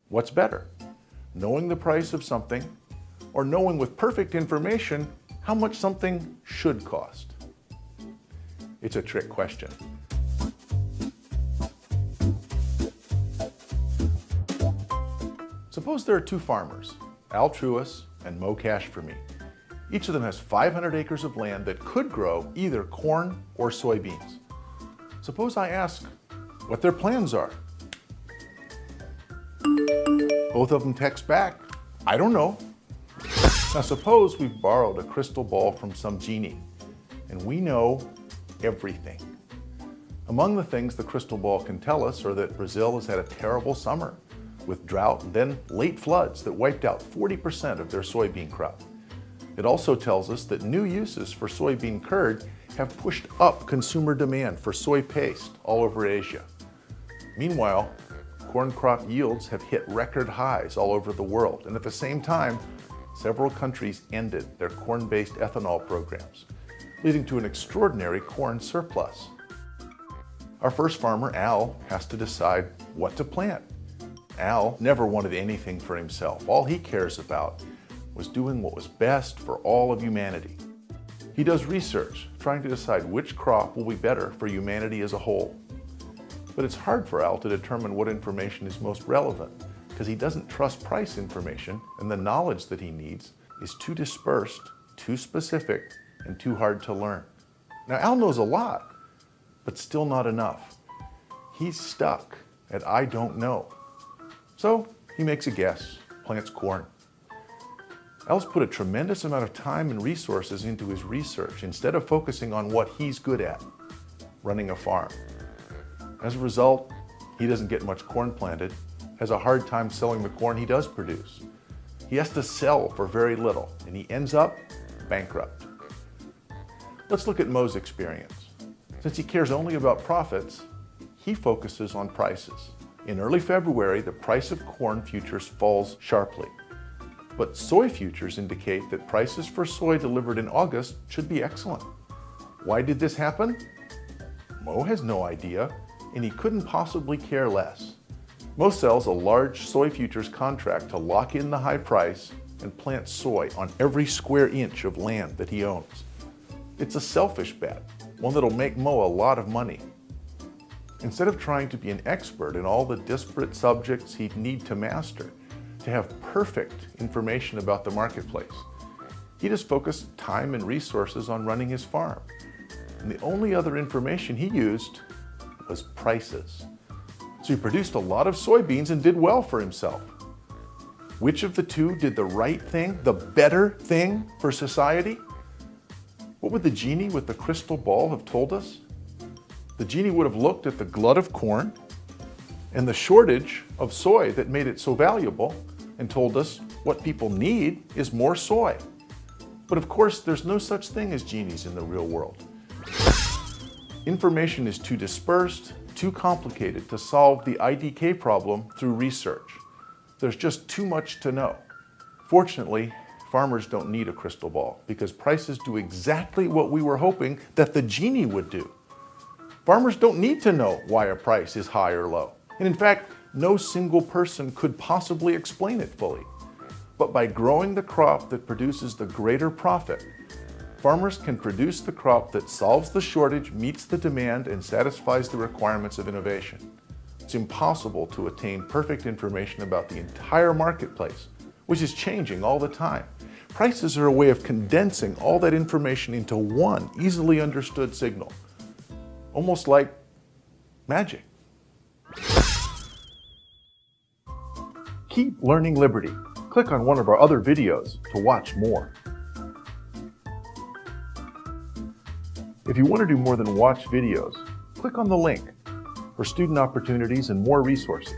What's better, knowing the price of something or knowing with perfect information how much something should cost? It's a trick question. Suppose there are two farmers, Al Truis and Mo Cash for Me. Each of them has 500 acres of land that could grow either corn or soybeans. Suppose I ask what their plans are. Both of them text back, I don't know. Now suppose we've borrowed a crystal ball from some genie and we know everything. Among the things the crystal ball can tell us are that Brazil has had a terrible summer with drought and then late floods that wiped out 40% of their soybean crop. It also tells us that new uses for soybean curd have pushed up consumer demand for soy paste all over Asia. Meanwhile, corn crop yields have hit record highs all over the world, and at the same time, several countries ended their corn-based ethanol programs, leading to an extraordinary corn surplus. Our first farmer, Al, has to decide what to plant. Al never wanted anything for himself. All he cares about was doing what was best for all of humanity. He does research, trying to decide which crop will be better for humanity as a whole. But it's hard for Al to determine what information is most relevant because he doesn't trust price information, and the knowledge that he needs is too dispersed, too specific, and too hard to learn. Now, Al knows a lot, but still not enough. He's stuck at I don't know. So he makes a guess, plants corn. Al's put a tremendous amount of time and resources into his research instead of focusing on what he's good at, running a farm. As a result, he doesn't get much corn planted, has a hard time selling the corn he does produce. He has to sell for very little, and he ends up bankrupt. Let's look at Mo's experience. Since he cares only about profits, he focuses on prices. In early February, the price of corn futures falls sharply. But soy futures indicate that prices for soy delivered in August should be excellent. Why did this happen? Mo has no idea, and he couldn't possibly care less. Mo sells a large soy futures contract to lock in the high price and plant soy on every square inch of land that he owns. It's a selfish bet, one that'll make Mo a lot of money. Instead of trying to be an expert in all the disparate subjects he'd need to master, to have perfect information about the marketplace, he just focused time and resources on running his farm. And the only other information he used was prices. So he produced a lot of soybeans and did well for himself. Which of the two did the right thing, the better thing for society? What would the genie with the crystal ball have told us? The genie would have looked at the glut of corn and the shortage of soy that made it so valuable and told us what people need is more soy. But of course, there's no such thing as genies in the real world. Information is too dispersed, too complicated to solve the IDK problem through research. There's just too much to know. Fortunately, farmers don't need a crystal ball because prices do exactly what we were hoping that the genie would do. Farmers don't need to know why a price is high or low. And in fact, no single person could possibly explain it fully. But by growing the crop that produces the greater profit, farmers can produce the crop that solves the shortage, meets the demand, and satisfies the requirements of innovation. It's impossible to attain perfect information about the entire marketplace, which is changing all the time. Prices are a way of condensing all that information into one easily understood signal. Almost like magic. Keep learning Liberty. Click on one of our other videos to watch more. If you want to do more than watch videos, click on the link for student opportunities and more resources.